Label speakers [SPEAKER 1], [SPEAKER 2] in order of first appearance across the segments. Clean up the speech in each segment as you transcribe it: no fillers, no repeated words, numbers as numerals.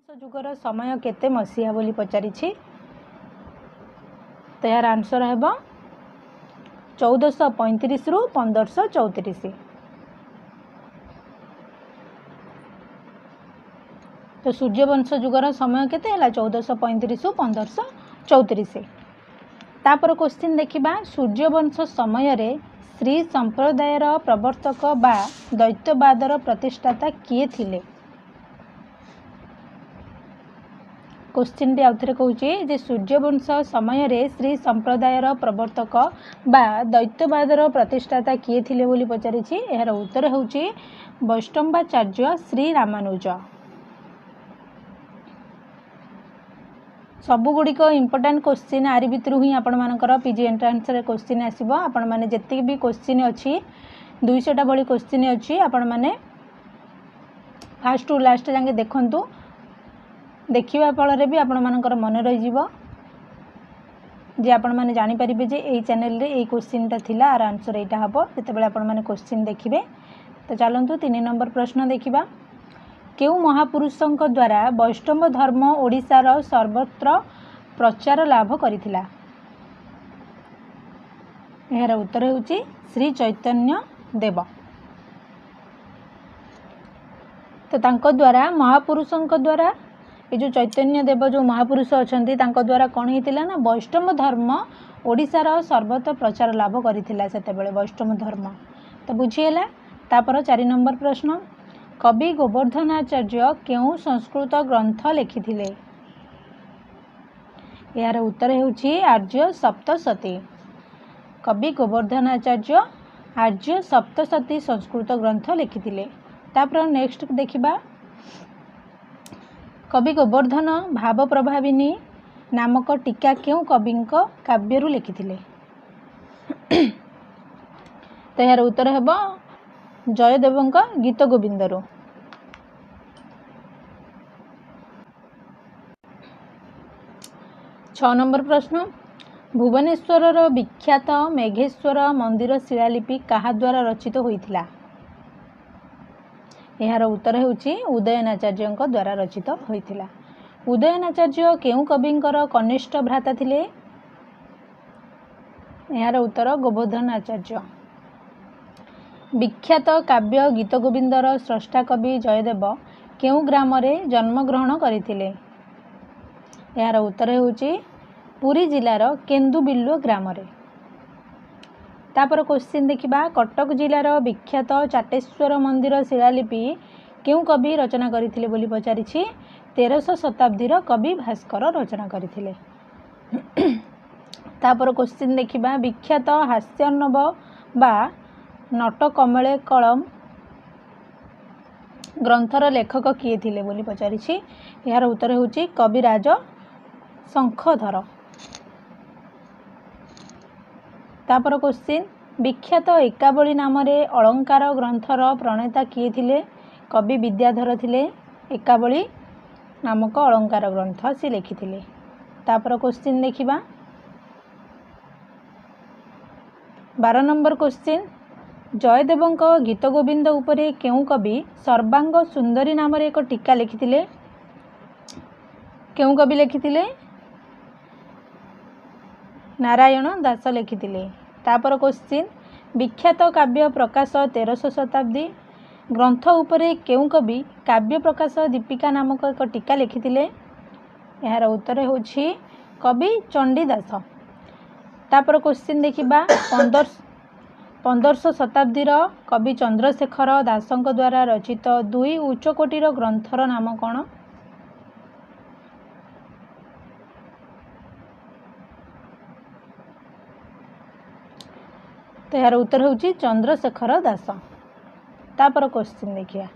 [SPEAKER 1] सूर्यवंश जुगर समय केते मसीहा बोली पचारि तो यार आंसर है 1435 रु 1534। तो सूर्यवंश जुगर समय केते है 1435 रु 1534। तापर क्वेश्चन देखिबा सूर्यवंश समय रे श्री संप्रदायर प्रवर्तक बा दैत्यवादर प्रतिष्ठाता किए थिले। क्वेश्चन टी आउथरे कहूची जे सूर्यवंश समय रे श्री संप्रदायर प्रवर्तक बा दैत्यवादर प्रतिष्ठाता किए थिले बोली पचारिछि। एहार उत्तर होउची वैष्णवाचार्य श्री रामानुज। सबु गुड़िक इंपोर्टेंट क्वेश्चन आरि भितर ही आपण मानकर पीजी एंट्रांस रे क्वेश्चन आसीबो। आपण माने जति भी क्वेश्चन अछि 200टा बड़ी क्वेश्चन अछि आपण माने फर्स्ट टू लास्ट जाके देखंतु। देखिबा फल भी आपण मानकर मन रही जीवो जे आपण माने जानि परिबे जे एई चैनल रे एई क्वेश्चनटा थिला आर आंसर एटा हबो जेतेबेले आपण माने क्वेश्चन देखिबे। तो चलंतु 3 नंबर प्रश्न देखिबा। केउ महापुरुषों द्वारा वैष्णव धर्म ओडिशार सर्वत्र प्रचार लाभ करिथिला। एहार उत्तर हेउची श्री चैतन्य देव। तो तांको द्वारा महापुरुषों द्वारा ये जो चैतन्य देव जो महापुरुष अछंती तांको द्वारा कौन होता ना वैष्णव धर्म ओडिशार सर्वत्र प्रचार लाभ करिथिला सेतेबेले वैष्णव धर्म। तो बुझीगला। तापर 4 नंबर प्रश्न कवि गोवर्धनाचार्य केउ संस्कृत ग्रंथ लिखिथिले। यार उत्तर हेउची आर्य सप्तशती। कवि गोवर्धनाचार्य आर्य सप्तशती संस्कृत ग्रंथ लिखिथिले। तापर नेक्स्ट देखिबा कवि गोवर्धन भाव प्रभाविनी नामक टीका क्यों कविंक काव्यरु लिखिथिले। तो यार उत्तर हेबो जयदेवंक गीत गोविंदरु। छ नंबर प्रश्न भुवनेश्वर विख्यात मेघेश्वर मंदिर शिलालिपि कहा द्वारा रचित होइथिला। यार उत्तर हेउची उदयनाचार्य द्वारा रचित होइथिला। उदयनाचार्य केउ कविंकर कनिष्ठ भ्राता थिले। यार उत्तर गोवर्धनाचार्य। विख्यात काव्य गीत गोविंदर स्रष्टा कवि जयदेव केउ ग्राम रे जन्म ग्रहण करथिले। यार उत्तर हेउची पुरी जिलार केन्दुबिल्लो ग्राम रे। तापर क्वेश्चन देखिबा कटक जिलार विख्यात चाटेश्वर मंदिर शिलालिपि केउ कवि रचना करथिले बोली पचारिछि। 1300 शताब्दीर कवि भास्कर रचना करथिले। तापर क्वेश्चन देखिबा विख्यात हास्यर्णव बा नट कमले कलम ग्रंथर लेखक किए थिले बोली पचारिछि। यार उत्तर हेउची कविराज शंखधर। तापर क्वेश्चन विख्यात एकावली नाम रे अलंकार ग्रंथर प्रणेता किए थिले। कवि विद्याधर थिले। एकावली नामक अलंकार ग्रंथ से लिखिथिले। तापर क्वेश्चन देखिबा 12 नंबर क्वेश्चन जयदेवंक गीत गोविंद उपरे केउ कवि सर्वांग सुंदरी नाम रे एक टीका लिखिथिले। केउ कवि लिखिथिले नारायण दास लिखिथिले। तापर क्वेश्चन विख्यात काव्य प्रकाश 1300 शताब्दी ग्रंथ उपरे केउ कवि काव्य प्रकाश दीपिका नामक एक टीका लिखिथिले। यार उत्तर होछि कवि चंडीदास। तापर क्वेश्चन देखिबा 1500 शताब्दीर कवि चंद्रशेखर दासंक द्वारा रचित 2 उच्च कोटीर ग्रंथर नाम कौन। तो यार उत्तर होउची चंद्रशेखर दास। तापर क्वेश्चन देखिया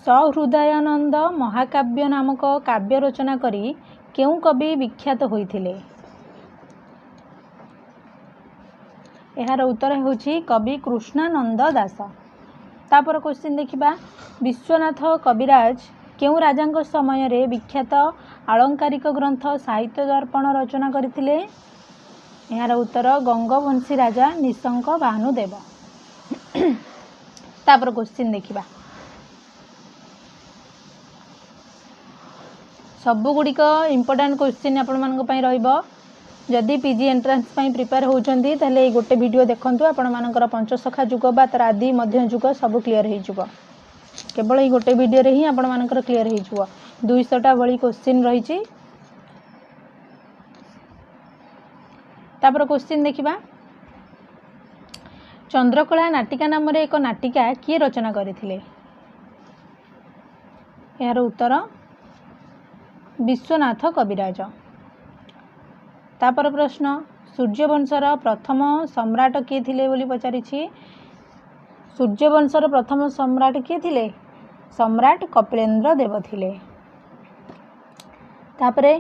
[SPEAKER 1] सहृदयानंद महाकाव्य नामक काव्य रचना करी केउ कवि विख्यात होइथिले। यार उत्तर होउची कवि कृष्णानंद दास। तापर क्वेश्चन देखिबा विश्वनाथ कविराज केउ राजांक समय रे विख्यात आलंकारिक ग्रंथ साहित्य दर्पण रचना करथिले। यार उत्तर गंगवंशी राजा निशंक भानुदेव। तापर क्वेश्चन देखिबा सबुगुड़िक इम्पोर्टाट क्वेश्चन आपण जदि पीजी एंट्रांस प्रिपेयर होती ताले गोटे वीडियो देखूँ आपर पंचसखा जुग बा तार आदि मध्य जुग सब क्लीयर हो केवल ये गोटे वीडियो रे ही आपर क्लीयर हो 200टा भली क्वेश्चन रही। तापर क्वेश्चन देखिबा चंद्रकला नाटिका नाम एक नाटिका किए रचना करथिले यार उत्तर विश्वनाथ कविराज। तापर प्रश्न सूर्यवंशर प्रथम सम्राट किए थिले बोली पचारि सूर्यवंशर प्रथम सम्राट किए थिले सम्राट कपिलेन्द्र देव थिले। तापरे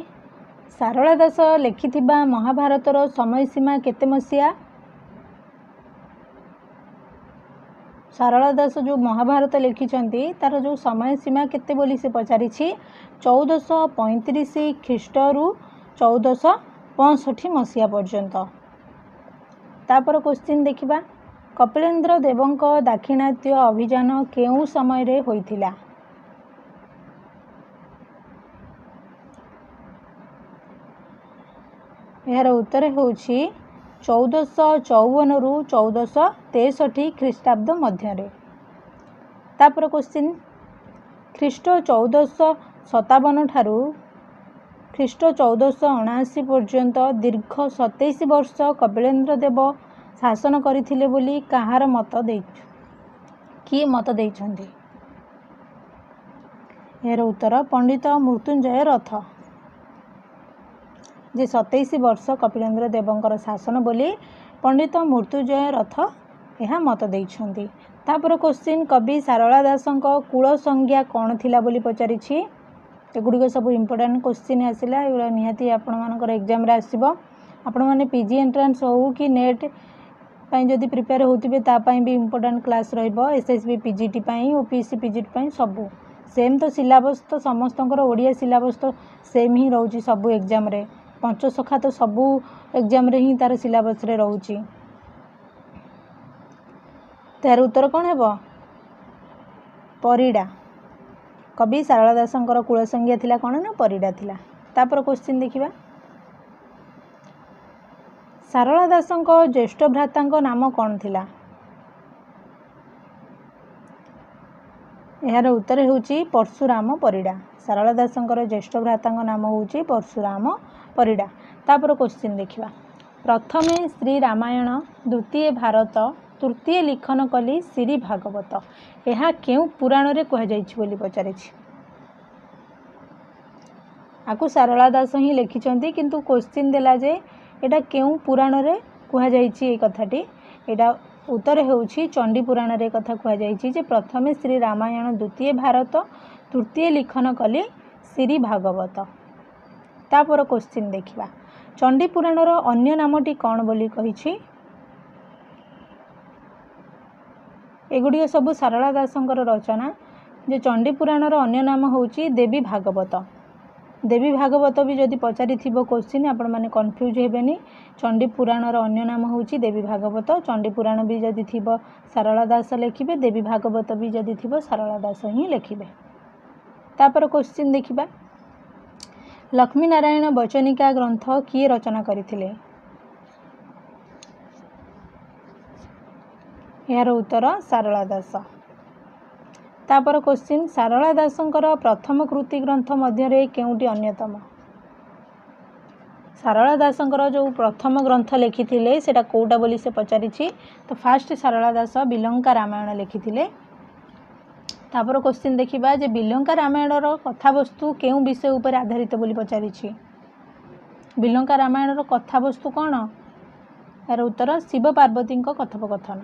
[SPEAKER 1] सारला दास लिखिथिबा महाभारतर समय सीमा केते मसिया सारला दास जो महाभारत लिखिछंती तार जो समय सीमा केते बोली से पचारि 1435 ख्रीष्टरु 1465 मसिया पर्यंत। तापर क्वेश्चन देखिबा कपिलेन्द्र देवंक दाक्षिणात्य अभियान केउ समय रे होइथिला यार उत्तर होउछि 1454 रु 1463 ख्रीष्टाब्द मध्य। तापर क्वेश्चन ख्रीष्ट 1457 ठारू ख्रीष्ट 1479 पर्यंत दीर्घ 27 वर्ष कपिलेन्द्र देव शासन करथिले बोली कहार मत दे किए मत देइछंती यार उत्तर पंडित मृत्युंजय रथ जे 27 वर्ष कपिलेन्द्र देवंकर शासन बोली पंडित मृत्युंजय रथ यह मत देइछंती। तापर क्वेश्चन कवि सारला दासंक कुल संज्ञा कौन थिला बोली पचारि एगुड़िक सब इम्पोर्टाट क्वेश्चन आसला एगुड़ा निहाती आपर एग्जाम रे आसीबो आपण माने पीजी एंट्रांस हो कि नेट जदि प्रिपेयर होतिबे तापाई भी इम्पोर्टाट क्लास रहिबो एसएसबी पीजीटी पाई ओपीएससी पीजीटी पाई सब सेम तो सिलेबस तो समस्तंकर ओडिया सिलेबस तो सेम ही रहउची सब एग्जाम रे पंचसखा तो सबू एग्जाम रे ही तार सिलेबस रे रहउची। तार उत्तर कौन हेबो परिडा कवि सारला दासंकर कुल संज्ञा थिला कौन ना परिडा थिला। तापर क्वेश्चन देखिबा सारला दासंक ज्येष्ठ भ्रातांक नाम कौन थिला यार उत्तर होउची परशुराम परिडा। सारला दासंकर ज्येष्ठ भ्रातांक नाम होउची परशुराम परिडा। तापर क्वेश्चन देखिबा प्रथमे श्री रामायण द्वितीय भारत तृतीय लिखन कली श्री भागवत यह केउ पुराण रे कह जाइछि बोली पचारि आकु सारला दास ही लिखिछंती किंतु क्वेश्चन देला जे एटा केउ पुराण रे कह जाइछि ए कथाटी एटा उत्तर होउछि चंडी पुराण रे कथा कह जाइछि जे प्रथमे श्री रामायण द्वितीय भारत तृतीय लिखन कली श्री भागवत। तापर क्वेश्चन देखिबा चंडी पुराणर अन्य नामटी कौन बोली कहिछि एगुड़िया सब सारला दासंकर रचना जे चंडी पुराणर अन्य नाम होउछि देवी भागवत। देवी भागवत भी जदि पचारि थिबो क्वेश्चन आपण माने कंफ्यूज हेबेनी चंडी पुराणर अन्य नाम होउछि देवी भागवत चंडी पुराण भी जदि थिबो सारला दास लिखिबे देवी भागवत भी जदि थिबो सारला दास ही लिखिबे। तापर क्वेश्चन देखिबा लक्ष्मी नारायण वचनिका ग्रंथ किए रचना करथिले यार उत्तर सारला दास। तापर क्वेश्चन सारला दासंकर प्रथम कृति ग्रंथ मध्य रे केउटी अन्यतम सारला दासंकर जो प्रथम ग्रंथ लिखिथिले सेटा कोउटा बोली से पचारि तो फास्ट सारला दास बिलंका रामायण लिखिथिले। तापर क्वेश्चन देखिबा जे बिलंका रामायणर कथावस्तु केउ विषय उपर आधारित बोली पचारि बिलंका रामायणर कथावस्तु कौन यार उत्तर शिव पार्वती कथोपकथन।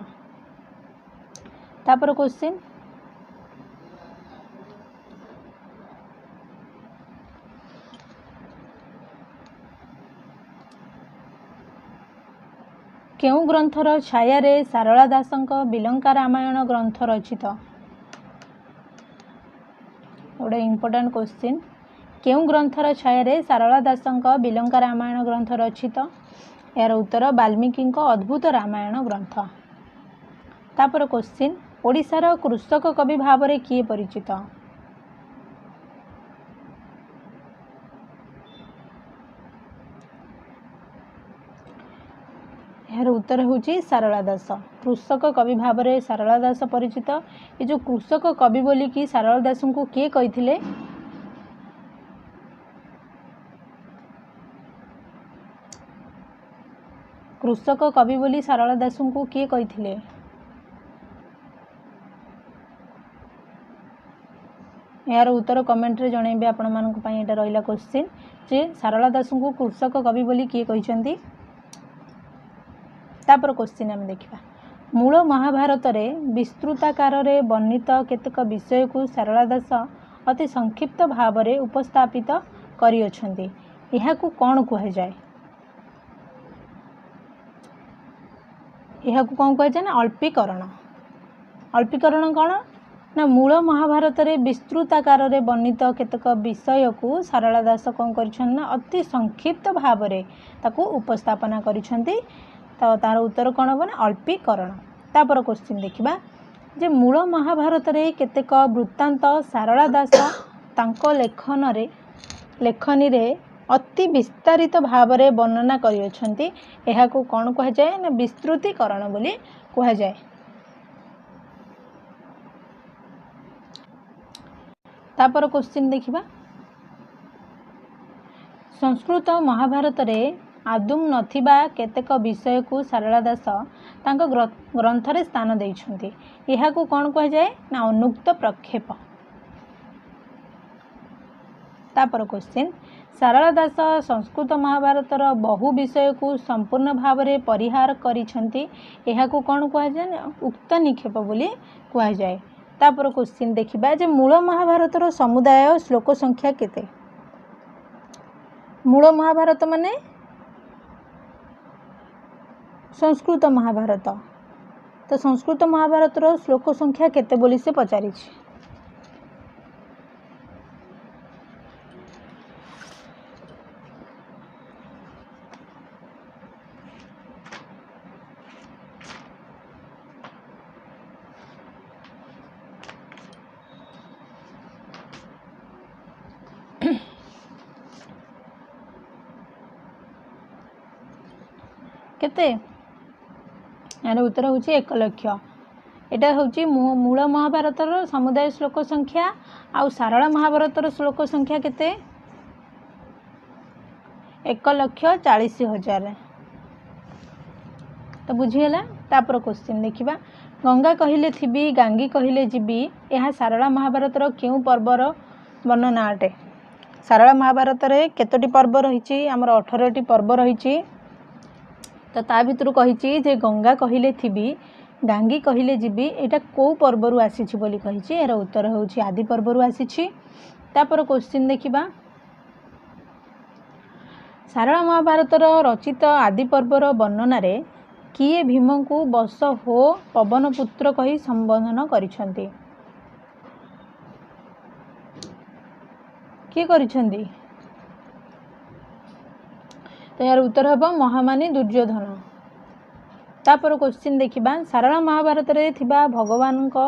[SPEAKER 1] तापर क्वेश्चन केउ ग्रंथर छाया रे सारला दासंक बिलंका रामायण ग्रंथ रचित गोटे इम्पोर्टाट क्वेश्चन केउ ग्रंथर छाया रे सारला दासंक बिलंका रामायण ग्रंथ रचित यार उत्तर वाल्मीकि अद्भुत रामायण ग्रंथ। तापर क्वेश्चन ओडिशार कृषक कवि भाव में किए परिचित यार उत्तर होची सारला दास। कृषक कवि भाव में सारला दास परिचित। ये जो कृषक कवि बोली कि सारला दास को किए कही? कृषक कवि बोली सारला दास को किए कही? यार उत्तर कमेंट रे जनइबे आपण मानक पई एटा रहिला क्वेश्चन जे सारला दास को कृषक कवि बोली किए कहिसंती। तापर क्वेश्चन आम देखा मूल महाभारत रे विस्तृताकार रे वर्णित केतक विषय को सारला दास अति संक्षिप्त भाव में उपस्थापित करियछंती। एहाकू कौन कह जाए? एहाकू कौन कह जाए ना अल्पीकरण। अल्पीकरण कौन ना मूल महाभारत रे विस्तृताकार रे वर्णित केतक विषय को सारला दास कौन करिछन ना अति संक्षिप्त भाव में ताकू उपस्थापना करिछंती। तो तार उत्तर कौन हम ना अल्पीकरण। तापर क्वेश्चन देखिबा जे मूल महाभारत रे केतेक वृत्तांत सारला दास तांको लेखनी रे अति विस्तारित भाव में वर्णना करियछंती। एहाकू कौन कह जाए ना विस्तृतीकरण बोली कह जाए। तापर क्वेश्चन देखिबा संस्कृत महाभारत रे आदुम नथिबा केतेक विषय को सारला दास तांको ग्रंथ रे स्थान देइछंती। एहाकू कौन कह जाए ना अनुक्त प्रक्षेप। तापर क्वेश्चन सारला दास संस्कृत महाभारत रो बहु विषय को संपूर्ण भाव में परिहार करिछंती। एहाकू कौन कह जाए ना उक्त निक्षेप बोली कह जाए। तापर क्वेश्चन देखिबा जे मूल महाभारत रो समुदाय श्लोक संख्या केते? मूल महाभारत माने संस्कृत महाभारत। तो संस्कृत महाभारत रो श्लोक संख्या केते बोली से पचारि? केते? यार उत्तर हूँ 1 लक्ष। एटा हूँ मूल महाभारत समुदाय श्लोक संख्या आउ सारला महाभारत श्लोक संख्या केते? 1,40,000। तो बुझीगला। तापर क्वेश्चन देखिबा गंगा कहिले थिबी गांगी कहिले जीवी यह सारला महाभारत क्यों पर्वर वर्णना अटे? सारला महाभारत रे केतोटी पर्व रही? आमर 18टी पर्व रही। तो ता भितर कही जे गंगा कहिले थिबी गांगी कहिले जीवी एटा को पर्वरु आसीछि बोली कही। यार उत्तर होछि आदि पर्वरु आसीछि। तापर क्वेश्चन देखिबा सारला महाभारत रचित आदि पर्वर वर्णना रे किए भीम को बस हो पवन पुत्र कही संबोधन करिछंती? किए करिछंती? तो यार उत्तर हम महामानी दुर्योधन। तापर क्वेश्चन देखिबा सारला महाभारत रे थिबा भगवान को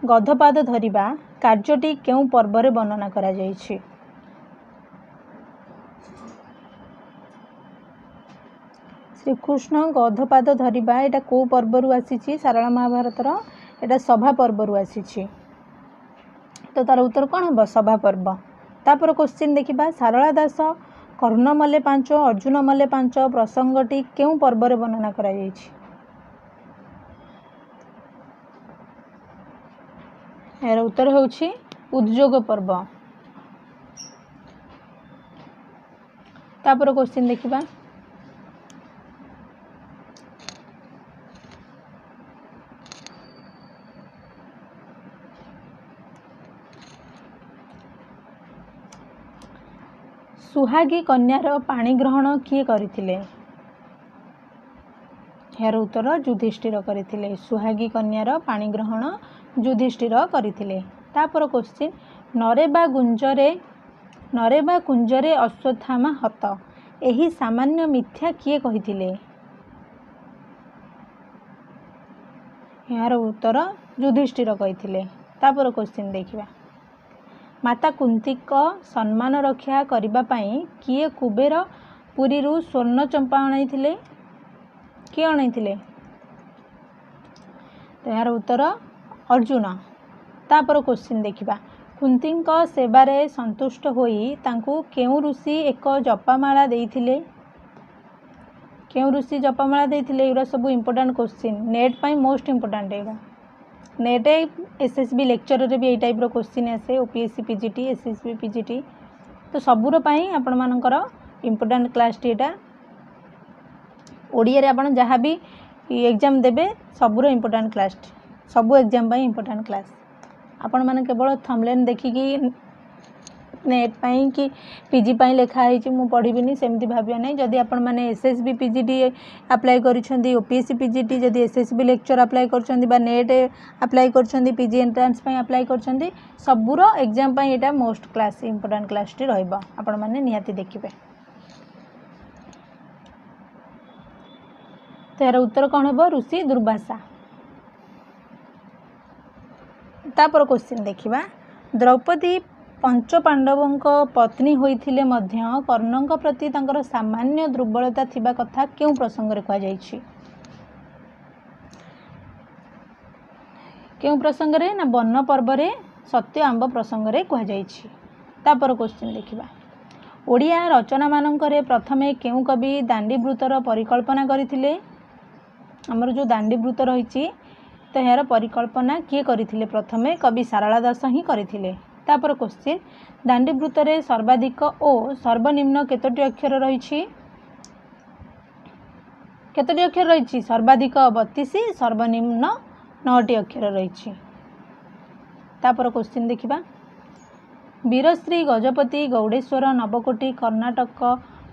[SPEAKER 1] गधपाद धरिबा कार्यटी केउ पर्व रे वर्णना करा जायछि? श्रीकृष्ण गधपाद धरिबा एटा को पर्वरु आसीछि? सारला महाभारत एटा सभा पर्वरु आसीछि। तो तार उत्तर कौन हम? सभा पर्व। तापर क्वेश्चन देखिबा सारला दास कर्ण मल्ले 5 अर्जुन मल्ले 5 प्रसंगटी केउ पर्व रे वर्णना करा जायछि? यार उत्तर होछि उद्योग पर्व। तापर क्वेश्चन देखिबा सुहागी कन्यार पाणी ग्रहण किए करथिले? यार उत्तर युधिष्ठिर करथिले। सुहागी कन्यार पाणी ग्रहण युधिष्ठिर करथिले। तापर क्वेश्चन नरेबा कुंजरे अश्वत्थामा हत एही सामान्य मिथ्या किए कहिथिले? यार उत्तर युधिष्ठिर कहिथिले। तापर क्वेश्चन देखिबा माता कुंती को सम्मान रक्षा करबा पई किए कुबेर पुरी रु स्वर्ण चंपा आनाइथिले? किए अणैथिले तो यार उत्तर अर्जुन। तापर क्वेश्चन देखिबा कुंती सेवारे संतुष्ट होई तांकू केउ ऋषि एक जपामाला देइथिले केउ ऋषि जपामाला देइथिले एरा सब इंपोर्टेंट क्वेश्चन नेट पाई मोस्ट इंपोर्टेंट एरा नेट एसएसबी लेक्चर रे भी ए टाइप रो क्वेश्चन आसे ओपीएससी पीजीटी एसएसबी पीजीटी तो सबुर पाई आपण मानकर इंपोर्टेंट क्लास टीटा ओडिया रे आपण जहाँ भी एग्जाम देबे सबुर इंपोर्टेंट क्लास सबु एग्जाम पाई इंपोर्टेंट क्लास आपण माने केवल थंबनेल देखिकी नेट पाई कि पीजी पाई लिखा है मु पढ़िबिनी सेमती भाबिया नहीं जदि आपण माने एसएसबी पीजीटी अप्लाई करिसेंती ओपीएससी पीजीटी जदि एसएसबी लेक्चर अप्लाई करछंती बा नेट अप्लाई करछंती पीजी एंट्रेंस पाई अप्लाई करछंती सबुर एग्जाम पाई एटा मोस्ट क्लास इंपोर्टेंट क्लास टी रहइबा आपण माने निहाती देखिबे। तेर उत्तर कौन हम ऋषि दुर्वासा। तापर क्वेश्चन देखिबा द्रौपदी पंच पांडवों पत्नी होइथिले मध्य कर्णंक प्रति तांकर सामान्य दुर्बलता थिबा कथा केउ प्रसंग रे कहा जायछि केउ प्रसंग रे ना वन पर्व रे सत्य आंब प्रसंग रे कहा जायछि। तापर क्वेश्चन देखिबा ओडिया रचना मानकरे प्रथमे केउ कवि दांडीवृत्तर परिकल्पना करिथिले हमर जो दांडीवृत्त रही तो यार परिकल्पना किए करथिले प्रथमे कवि सारला दास ही करथिले। तापर क्वेश्चन दांडीवृत्त रे सर्वाधिक ओ सर्वनिम्न केतोटी अक्षर रही केतोटी अक्षर रही सर्वाधिक 32 सर्वनिम्न 9टी अक्षर रही। तापर क्वेश्चन देखिबा वीरश्री गजपति गौडेश्वर नवकोटी कर्णाटक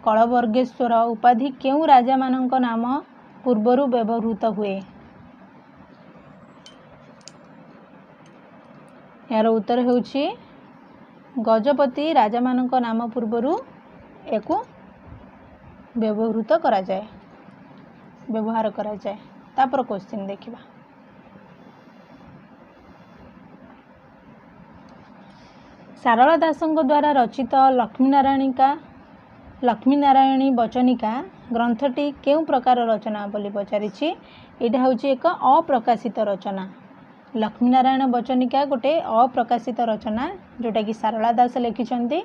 [SPEAKER 1] कलवर्गेश्वर उपाधि केउ राजा मानक नाम पूर्वरु व्यवहृत हुए यार उत्तर होउछि गजपति राजा मानक नाम पूर्वरु एको व्यवहृत करा जाए व्यवहार करा जाए। तापर क्वेश्चन देखिबा सारला दासंग द्वारा रचित लक्ष्मी नारायणी वचनिका ग्रंथटी केउ प्रकार रचना बोली पचारिछि एटा होछि एक अप्रकाशित रचना लक्ष्मी नारायण वचनिका गोटे अप्रकाशित रचना जोटा कि सारला दास लिखिछन्ती।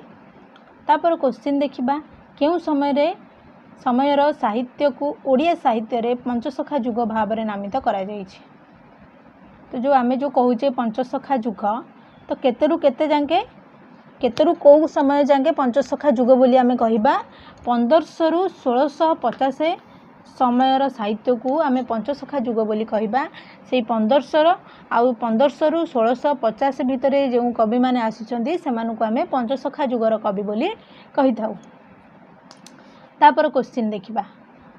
[SPEAKER 1] तापर क्वेश्चन देखिबा केउ समयर साहित्य को ओडिया साहित्य रे पंचसखा युग भाव रे नामित करा जायछि। तो जो आमे जो कहूचे पंचसखा युग तो केतेरु केते जांके केतेरु को समय जांके पंचसखा युग बोली आमे कहिबा 1500 रु 1650 समयर साहित्य को आमे पंचसखा युग बोली कहिबा से 1500 आउ 1500 रु 1650 भितरे जो कवि माने आसीचंदी सेमानु को आमे पंचसखा युगर कवि बोली कहि थाउ। तापर क्वेश्चन देखिबा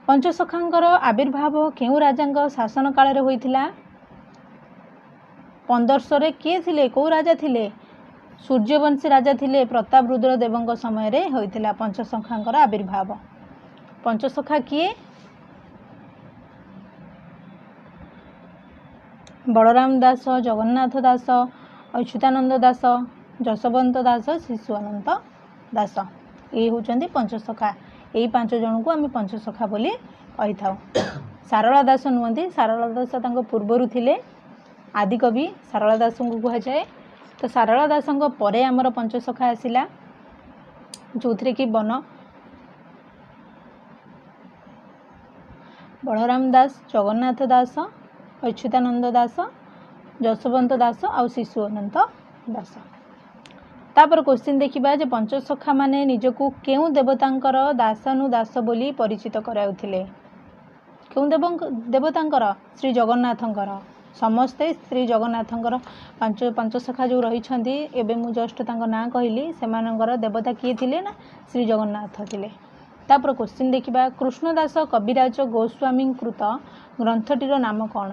[SPEAKER 1] पंचसखांकर आविर्भाव केउ राजांक शासन काल रे होइथिला 1500 रे किए थिले को राजा थिले सूर्यवंशी राजा थिले प्रताप रुद्र देवंक समय रे होइथिला पंचसखांकर आविर्भाव। पंचसखा किए बलराम दास जगन्नाथ दास अच्युतानंद दास जशवंत दास शिशु अनंत दास ये होचंदी पंचसखा यही 5 जन को आम पंचसखा बोली कही था। सारला दास नुहति सारला दास तांको पूर्वरु थिले आदिकवि सारला दास को कह जाए। तो सारला दास परे आमर पंचसखा आसिला जो थे कि बलराम दास जगन्नाथ दास अच्युतानंद दास जशवंत दास आउ शिशु अनंत दास। तापर क्वेश्चन देखिबा जे पंचसखा माने निजकू केउ देवतांकर दासानुदास बोली परिचित कराउथिले केउ देवतांकर श्री जगन्नाथंकर समस्ते श्री जगन्नाथंकर पंचसखा जो रही एबे मु जस्ट तांको ना कहली सेमानंकर देवता किए थिले ना श्री जगन्नाथ थिले। तापर क्वेश्चन देखिबा कृष्णदास कविराज गोस्वामी कृत ग्रंथटीर नाम कौन।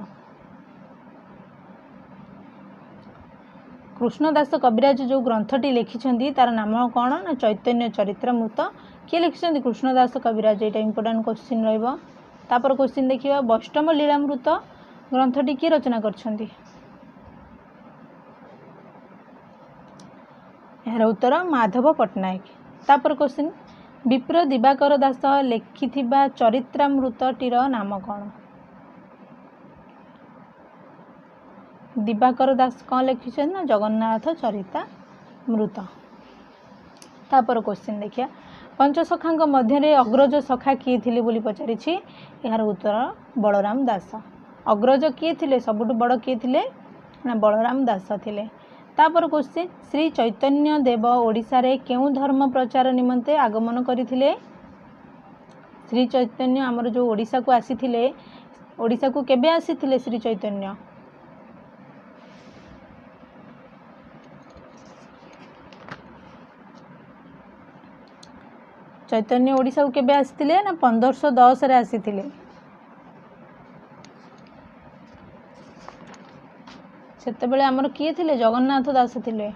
[SPEAKER 1] कृष्णदास कविराज जो ग्रंथटी लिखिछन्ती तार नाम कौन ना चैतन्य चरित्रमृत किए लिखिछन्ती कृष्णदास कविराज एटा इंपोर्टेंट क्वेश्चन रहइबो। तापर क्वेश्चन देखिबा वैष्णव लीलामृत ग्रंथटी किए रचना करछन्ती यार उत्तर माधव पट्टनायक। तापर क्वेश्चन विप्र दिवाकर दास लिखिथिबा चरित्रामृतटीर नाम कौन? दिवाकर दास कौन लिखिछन ना जगन्नाथ चरित्रामृत। तापर क्वेश्चन देखिया पंचसखा मध्य अग्रज सखा किए थिले बोली पचारिछि। यार उत्तर बलराम दास। अग्रज किए थिले सबुठ बड़ किए थिले ना बलराम दास थिले। तापर क्वेश्चन श्री चैतन्य देव ओडिशा रे केउ धर्म प्रचार निमंते आगमन करथिले? श्री चैतन्य आमर जो ओडिशा को आसीथिले, ओडिशा को केबे आसीथिले श्री चैतन्य? चैतन्य ओडिशा को केबे आसीथिले ना 1510 रे आसीथिले। सेतेबेले आमर किए थिले जगन्नाथ दास थिले।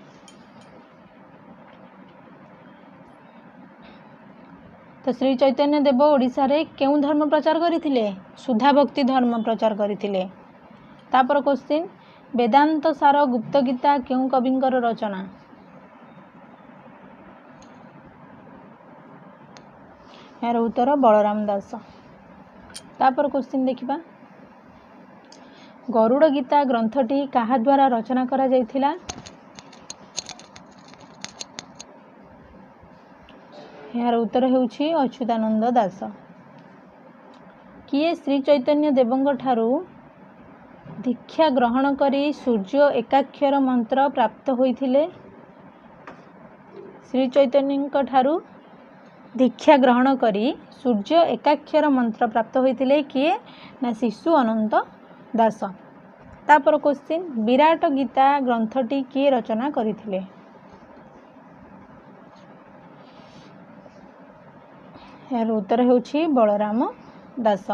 [SPEAKER 1] तो श्री चैतन्य देव ओडिशा रे केउ धर्म प्रचार करथिले? सुधा भक्ति धर्म प्रचार करथिले। तापर क्वेश्चन वेदांत सार गुप्त गीता केउ कविंकर रचना? यार उत्तर बलराम दास। तापर क्वेश्चन देखिबा गरुड़ गीता ग्रंथटी काहा द्वारा रचना करा जायथिला? यार उत्तर हेउछि अच्युतानंद दास। किए श्री चैतन्य देवंग ठारू दीक्षा ग्रहण करी सूर्य एकाक्षर मंत्र प्राप्त होइथिले? श्री चैतन्य ठारू दीक्षा ग्रहण करी सूर्य एकाक्षर मंत्र प्राप्त होइथिले किए ना शिशु अनंत दास। तापर क्वेश्चन विराट गीता ग्रंथटी किए रचना करथिले? यार उत्तर हेउछि बलराम दास।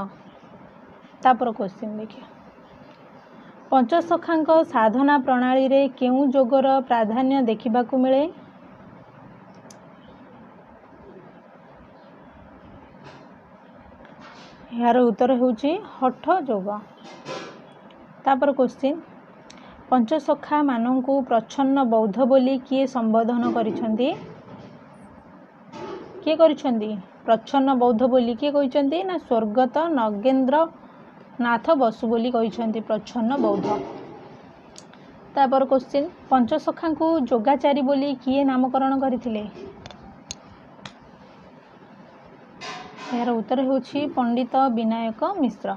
[SPEAKER 1] तापर क्वेश्चन देखिए पंचसखा साधना प्रणाली रे केउ जोगर प्राधान्य देखिबाकू मिले? यार उत्तर हेउछि हठ जोग। तापर क्वेश्चन पंचसखा मानंकु प्रच्छन्न बौद्ध बोली किए संबोधन करिसंती? किए करिसंती प्रच्छन्न बौद्ध बोली किए कहिसंती ना स्वर्गत नगेंद्र नाथ बसु बोली कहिसंती प्रच्छन्न बौद्ध। तापर क्वेश्चन पंचसखा को जोगाचारी बोली किए नामकरण करथिले? यार उत्तर हेउछि पंडित विनायक मिश्र।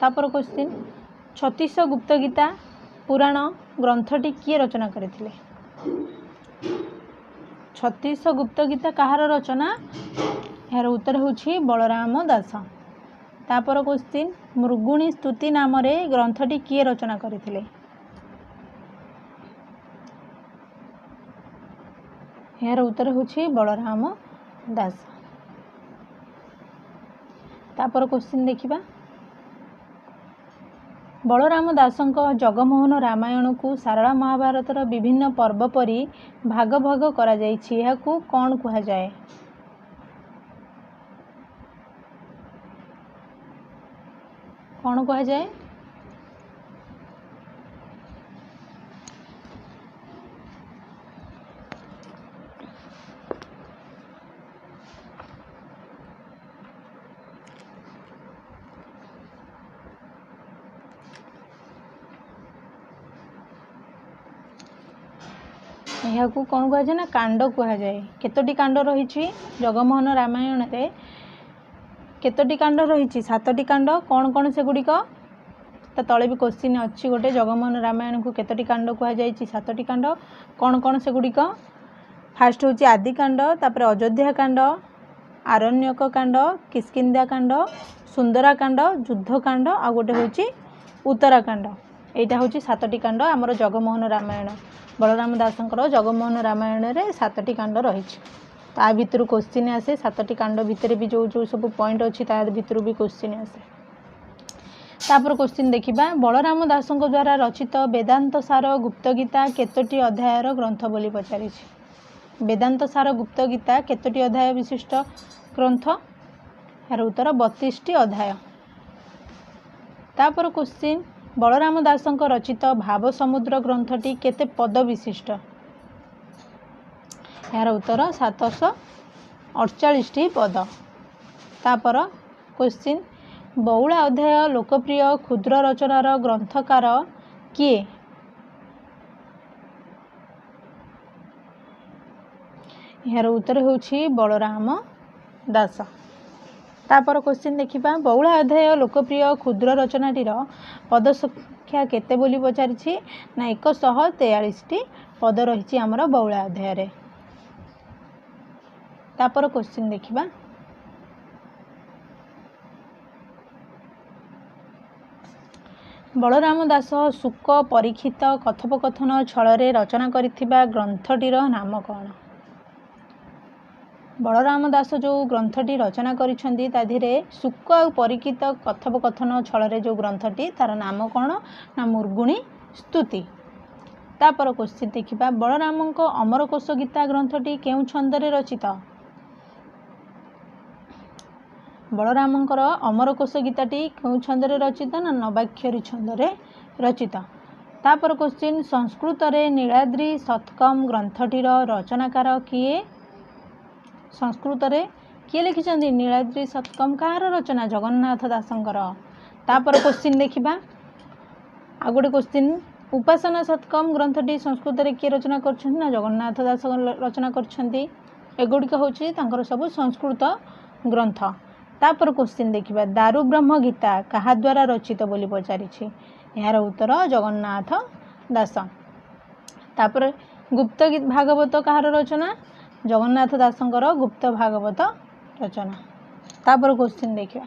[SPEAKER 1] तापर क्वेश्चन 36 गुप्त गीता पुराण ग्रंथटी किए रचना करथिले? 36 गुप्त गीता कहार रचना? यार उत्तर हेउछि बलराम दास। तापर क्वेश्चन मृगुणी स्तुति नाम रे ग्रंथटी किए रचना करथिले? यार उत्तर हेउछि बलराम दास। तापर क्वेश्चन देखिबा बलराम दासंक जगमोहन रामायण को सारला महाभारतर विभिन्न पर्व परी भाग भाग करा जायछि। याकू कोन कुहा जाय? कोन कुहा जाय? यहाकू कौन कह जाए ना कांड कह जाए। केतोटी कांड रही जगमोहन रामायण रे केतोटी कांड रही 7टी कांड कौन कौन से गुड़िक तो तले भी क्वेश्चन अच्छी गोटे जगमोहन रामायण को केतोटी कांड कह जाए 7टी कांड कौन कौन से गुड़िक फास्ट हूँ आदि कांड तापर अयोध्या कांड आरण्यक कांड किष्किंधा कांड सुंदरा कांड युद्ध कांड आ गोटे हूँ उत्तराकांड। यहाँ हूँ 7टी कांड आमर जगमोहन रामायण बलराम दासंकर जगमोहन रामायण रे 7टी कांड रही। ता भितर क्वेश्चन आसे 7टी कांड भितर भी जो जो सब पॉइंट अच्छी ता भितर भी क्वेश्चन आसे। तापर क्वेश्चन देखिबा बलराम दासंक द्वारा रचित वेदांत सार गुप्त गीता केतोटी अध्यायर ग्रंथ बोली पचारि। वेदांत सार गुप्त गीता केतोटी अध्याय विशिष्ट ग्रंथ? यार उत्तर 32टी अध्याय। तापर क्वेश्चन बलराम दासंक रचित भाव समुद्र ग्रंथटी केते पद विशिष्ट? यार उत्तर 48टी पद। तापर क्वेश्चन बउला अध्याय लोकप्रिय क्षुद्र रचनार ग्रंथकार किए? यार उत्तर होछि बलराम दास। तापर क्वेश्चन देखिबा बउला अध्याय लोकप्रिय क्षुद्र रचनाटीर पद संख्या केते बोली पचारिछि ना 143टी पद रहिछि हमर बउला अध्याय रे। तापर क्वेश्चन देखिबा बलराम दास शुक परीक्षित कथोपकथन छଳରେ रचना करिथिबा ग्रंथटीर नाम कौन? बलराम दास जो ग्रंथटी रचना करिसेंती ता धीरे शुक और परीक्षित कथोपकथन छଳରେ जो ग्रंथटी तार नाम कौन ना मुर्गुणी स्तुति। तापर क्वेश्चन देखिबा बलरामଙ୍କ अमरकोश गीता ग्रंथटी केउ छंदरे रचित? बलरामଙ୍କର अमरकोश गीताटी केउ छंदरे रचित ना नवाक्षरी छंदरे रचित। तापर क्वेश्चन संस्कृत रे नीलाद्रि शतकम ग्रंथटीर रचनाकार किए? संस्कृत रे किए लिखिछंती नीलाद्रि शतकम कार रचना? जगन्नाथ दासंकर। तापर क्वेश्चन देखिबा आ गोटे क्वेश्चन उपासना शतकम ग्रंथटी संस्कृत रे किए रचना करछंती ना जगन्नाथ दास रचना करछंती। एगुड़िक होछि तांकर सब संस्कृत ग्रंथ। तापर क्वेश्चन देखिबा दारु ब्रह्म गीता कहा द्वारा रचित बोली पचारिछि? यार उत्तर जगन्नाथ दास। तापर गुप्त भागवत कहार रचना? जगन्नाथ दासंकर गुप्त भागवत रचना। तापर क्वेश्चन देखिबा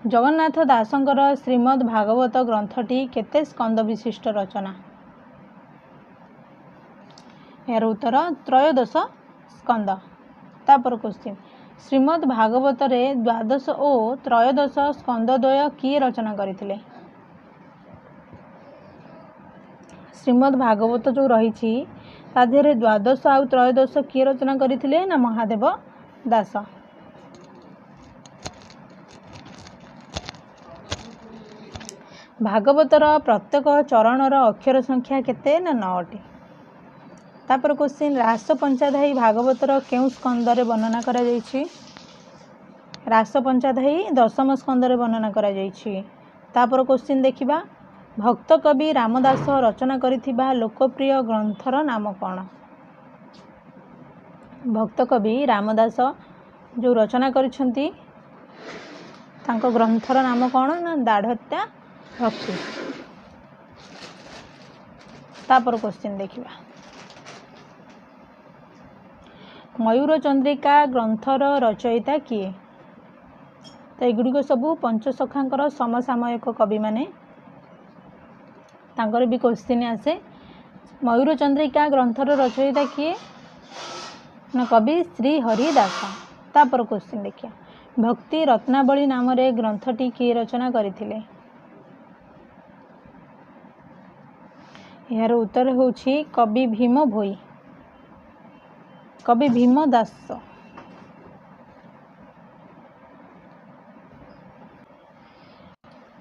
[SPEAKER 1] जगन्नाथ दासंकर श्रीमद् भागवत ग्रंथटी केते स्कंद विशिष्ट रचना? यार उत्तर 13 स्कंद। तापर क्वेश्चन श्रीमद् भागवत रे 12 और 13 स्कंद द्वय किए रचना करथिले? श्रीमद् भागवत जो रही ताधे 12 आउ 13 किए रचना करथिले ना महादेव दास। भागवतर प्रत्येक चरणर अक्षर संख्या केते ना 9टी। तापर क्वेश्चन रास पंचाध्यायी भागवतर केउ स्कंदरे वर्णना करा जायछि? रास पंचाध्यायी 10म स्कंदरे वर्णना करा जायछि। तापर क्वेश्चन देखिबा भक्त कवि रामदास रचना करिथिबा लोकप्रिय ग्रंथर नाम कौन? भक्त कवि रामदास जो रचना करिसेंती तांको ग्रंथर नाम कौन ना दाढ़त्या भक्ति। तापर क्वेश्चन देखिबा मयूर चंद्रिका ग्रंथर रचयिता किए? तो एगुड़िक सबू पंचसखांकर समसामयिक कवि माने तांकर भी क्वेश्चन आसे। मयूर चंद्रिका ग्रंथर रचयिता किए ना कवि श्री हरिदास। तापर क्वेश्चन देखिया भक्ति रत्नावली नाम रे ग्रंथटी किए रचना करथिले? यार उत्तर होछि कवि भीम भोई, कवि भीम दास।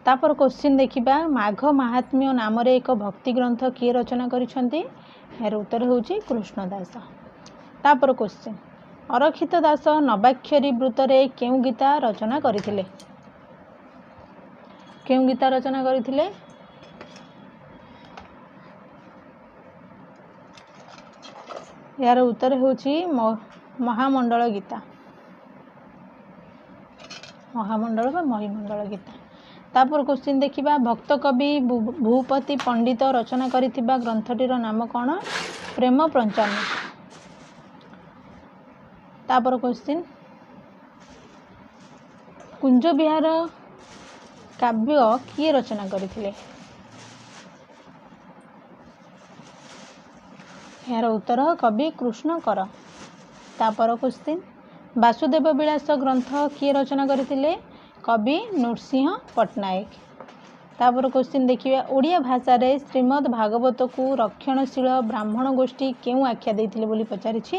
[SPEAKER 1] तापर क्वेश्चन देखिबा माघ महात्म्य नाम रे एक भक्ति ग्रंथ किए रचना करिसेंती? यार उत्तर होछि कृष्णदास। तापर क्वेश्चन अरक्षित दास नवाक्षरी वृत्त रे केउ गीता रचना करथिले? केउ गीता रचना करथिले? यार उत्तर होछि महामंडल गीता, महामंडल बा महिमंडल गीता। तापर क्वेश्चन देखिबा भक्त कवि भूपति पंडित रचना करिथिबा ग्रंथटीर नाम कौन? प्रेम पंचानन। तापर क्वेश्चन कुंज विहार काव्य किए रचना करथिले? यार उत्तर कवि कृष्णकर। तापर क्वेश्चन वासुदेव विलास ग्रंथ किए रचना करथिले? कवि नृसिंह पट्टनायक। तापर क्वेश्चन देखिए ओडिया भाषा रे श्रीमद् भागवत को रक्षणशील ब्राह्मण गोष्ठी केउ आख्या देथिले बोली पचारिछि?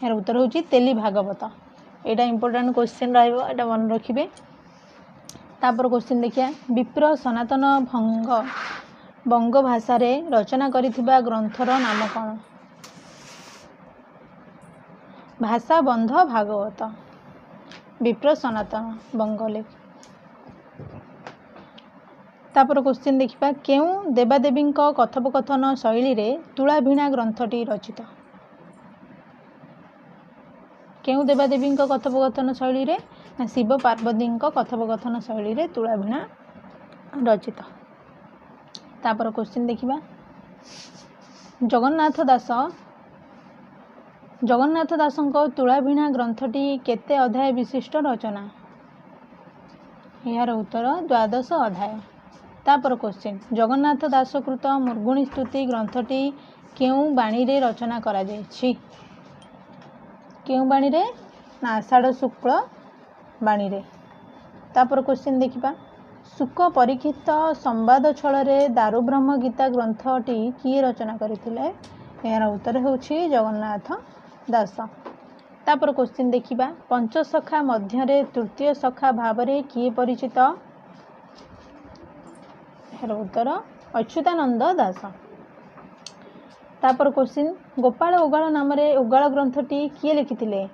[SPEAKER 1] यार उत्तर होछि तेली भागवत। एटा इंपोर्टेंट क्वेश्चन रहइबो, एटा मन रखिबे। तापर क्वेश्चन देखिया विप्र सनातन बंग भाषा रे रचना करिथिबा ग्रंथर नाम कौन? भाषा बंध भागवत विप्र सनातन बंगले। तापर क्वेश्चन देखिबा केउं देवादेवी कथोपकथन शैली रे तुलाभिणा ग्रंथटी रचित। केउं देवादेवी कथोपकथन शैली रे शिव पार्वती कथोपकथन शैली रे तुलाभिणा रचित। तापर क्वेश्चन देखिबा जगन्नाथ दासଙ୍କ तुलाभिणा ग्रंथटी केते अध्याय विशिष्ट रचना। यार उत्तर 12 अध्याय। तापर क्वेश्चन जगन्नाथ दासकृत मुर्गुणी स्तुति ग्रंथटी केउं बाणी रे रचना करा जायछि। केउं बाणी रे ना आषाढ़ शुक्ल बाणी रे। तापर क्वेश्चन देखिबा सुख परीक्षित संवाद छल रे दारु ब्रह्म गीता ग्रंथटी किए रचना करथिले। यार उत्तर होछि जगन्नाथ दास। तापर क्वेश्चन देखिबा पंचसखा मध्य रे तृतीय सखा भाव रे किए परिचित। यार उत्तर अच्युतानंद दास। तापर क्वेश्चन गोपाल उगाल नाम रे उगाल ग्रंथटी किए लिखिथिले।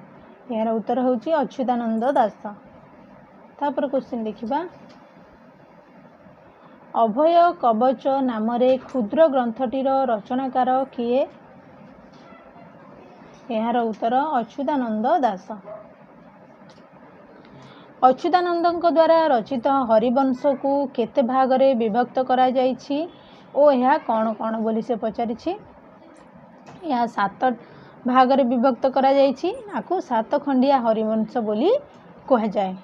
[SPEAKER 1] यार उत्तर होछि अच्युतानंद दास। तापर क्वेश्चन देखिबा अभय कवच नाम रे क्षुद्र ग्रंथटीर रचनाकार किए। यार उत्तर अच्युतानंद दास। अच्युतानंद द्वारा रचित हरिवंश को केते भाग रे विभक्त करा जायछि ओ यह कौन कौन बोली से पचारिछि। यह 7 भाग रे विभक्त करा जायछि। आकु 7 खंडिया हरिवंश बोली कहा जाए।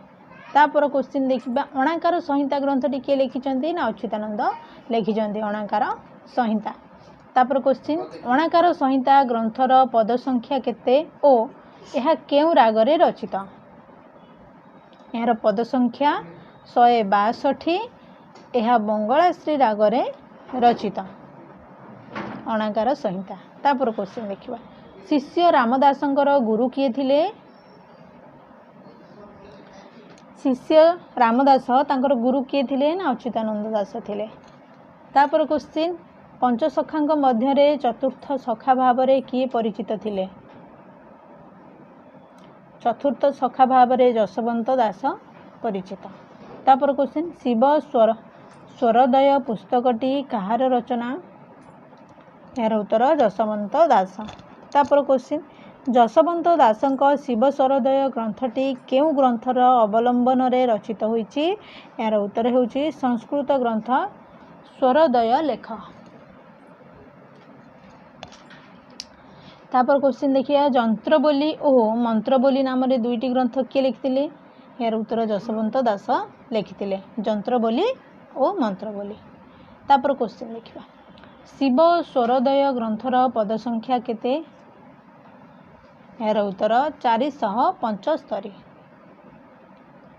[SPEAKER 1] तापर क्वेश्चन देखिबा अणाकार संहिता ग्रंथटी के लिखिचंती ना अच्युतानंद लिखिचंती अणाकार संहिता। तापर क्वेश्चन अणाकार संहिता ग्रंथर पद संख्या केते ओ यह केउ राग रे रचित। यार पद संख्या 162। यह बंगलाश्री राग रे रचित अणाकार संहिता। तापर क्वेश्चन देखिबा शिष्य रामदासंकर गुरु किए थिले। शिष्य रामदास तांकर गुरु किए थिले ना अच्युतानंद दास थिले। तापर क्वेश्चन पंचसखांक मध्य रे चतुर्थ सखा भाव रे किए परिचित थिले। चतुर्थ सखा भाव रे जसवंत दास परिचित। तापर क्वेश्चन शिव स्वरदय पुस्तकटी कहार रचना। यार उत्तर जसवंत दास। तापर क्वेश्चन जसवंत दासंक शिव स्वरदय ग्रंथटी केउ ग्रंथर अवलंबन रे रचित होईछि। यार उत्तर हेउछि संस्कृत ग्रंथ स्वरदय लेख। तापर क्वेश्चन देखिया जंत्र बोली और मंत्र बोली नाम रे दुईटी ग्रंथ किए लिखिथिले। यार उत्तर जसवंत दास लिखिथिले जंत्र बोली और मंत्र बोली। तापर क्वेश्चन देखिबा शिव स्वरदय ग्रंथर पद संख्या केते। यार उत्तर 475।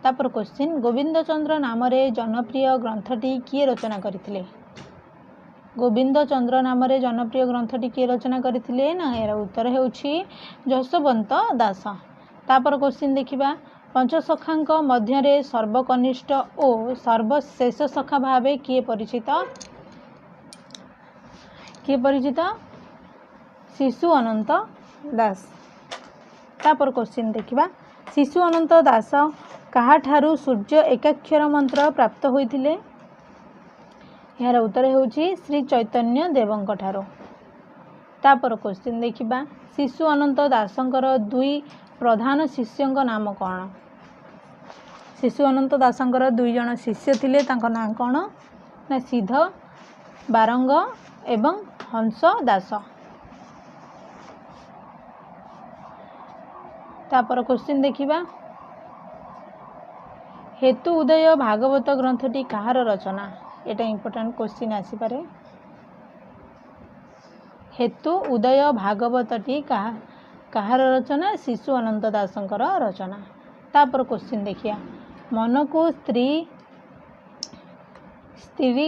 [SPEAKER 1] तापर क्वेश्चन गोविंद चंद्र नाम रे जनप्रिय ग्रंथटी किए रचना करथिले। गोविंद चंद्र नाम रे जनप्रिय ग्रंथटी किए रचना करथिले ना। यार उत्तर हेउछि जसवंत दास। तापर क्वेश्चन देखिबा पंचसखांक मध्य रे सर्वकनिष्ठ और सर्वशेष सखा भावे किए परिचित। किए परिचित शिशु अनंत दास। तापर क्वेश्चन देखिबा शिशु अनंत दास कहा ठारू सूर्य एकाक्षर मंत्र प्राप्त होइथिले। यार उत्तर हेउछि श्री चैतन्य देवंक ठारू। तापर क्वेश्चन देखिबा शिशु अनंत दासंकर दुई प्रधान शिष्यंक नाम कौन। शिशु अनंत दासंकर 2 जण शिष्य थिले तांको नाम कौन ना सिद्ध बारंग एवं हंस दास। तापर क्वेश्चन देखिबा हेतु उदय भागवत ग्रंथटी कहार रचना। एटा इंपोर्टेंट क्वेश्चन आसी पारे। हेतु उदय भागवतटी कहार रचना शिशु अनंत दासंकर रचना। तापर क्वेश्चन देखिया मन को स्त्री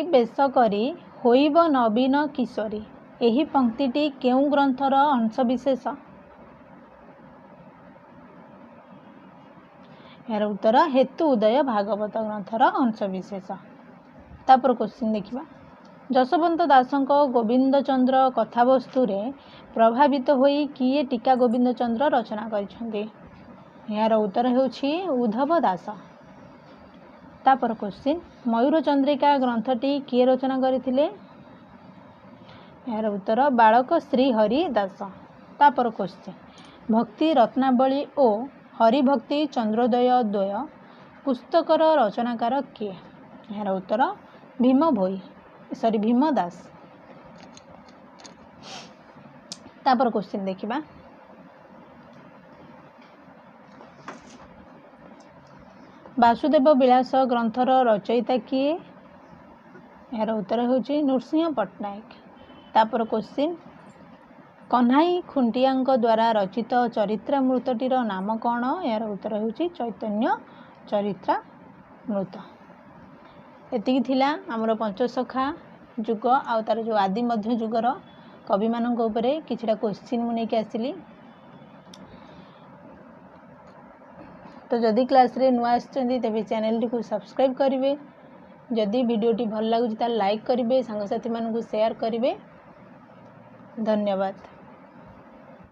[SPEAKER 1] बेश करी होइब नवीन किशोरी एही पंक्तिटी केउ ग्रंथर अंशविशेष। यार उत्तर हेतु उदय भागवत ग्रंथर अंशविशेष। तापर क्वेश्चन देखिबा ଯଶୋବନ୍ତ ଦାସଙ୍କ ଗୋବିନ୍ଦ ଚନ୍ଦ୍ର କଥାବସ୍ତୁରେ ପ୍ରଭାବିତ ହୋଇ କିଏ ଟୀକା ଗୋବିନ୍ଦ ଚନ୍ଦ୍ର ରଚନା କରିଛନ୍ତି? ଏହାର ଉତ୍ତର ହେଉଛି ଉଦ୍ଧବ ଦାସ। ତାपर କ୍ୱେଶ୍ଚିନ୍, ମୟୂର ଚନ୍ଦ୍ରିକା ଗ୍ରନ୍ଥଟି କିଏ ରଚନା କରିଥିଲେ? ଏହାର ଉତ୍ତର ବାଳକ ଶ୍ରୀହରି ଦାସ। ତାपर କ୍ୱେଶ୍ଚିନ୍, ଭକ୍ତି ରତ୍ନାବଳୀ ଓ ହରିଭକ୍ତି ଚନ୍ଦ୍ରୋଦୟ ଦ୍ୱୟ ପୁସ୍ତକର ରଚନାକାର କିଏ? ଏହାର ଉତ୍ତର ଭୀମ ଦାସ। ତାपर କ୍ୱେଶ୍ଚିନ୍ ଦେଖିବା, ବାସୁଦେବ ବିଳାସ ଗ୍ରନ୍ଥର ରଚୟିତା କିଏ? ଏହାର ଉତ୍ତର ହେଉଛି ନୃସିଂହ ପଟ୍ଟନାୟକ। ତାपर କ୍ୱେଶ୍ଚିନ୍, କହ୍ନାଇ ଖୁଣ୍ଟିଆଙ୍କ ଦ୍ୱାରା ରଚିତ ଚରିତ୍ରାମୃତଟିର ନାମ କ'ଣ? ଏହାର ଉତ୍ତର ହେଉଛି ଚୈତନ୍ୟ ଚରିତ୍ରାମୃତ। ଏତିକି ଥିଲା ଆମର ପଞ୍ଚସଖା ଯୁଗ ଆଉ ତାର ଯେଉଁ ଆଦି ମଧ୍ୟ ଯୁଗର କବିମାନଙ୍କ ଉପରେ କିଛିଟା କ୍ୱେଶ୍ଚିନ୍ ମୁଁ ନେଇକି ଆସିଲି। ତ ଯଦି କ୍ଲାସ୍ରେ ନୂଆ ଆସିଛନ୍ତି ତେବେ ଚ୍ୟାନେଲଟିକୁ ସବସ୍କ୍ରାଇବ୍ କରିବେ। ଯଦି ଭିଡ଼ିଓଟି ଭଲ ଲାଗୁଛି ତାହେଲେ ଲାଇକ୍ କରିବେ, ସାଙ୍ଗସାଥିମାନଙ୍କୁ ସେୟାର କରିବେ। ଧନ୍ୟବାଦ।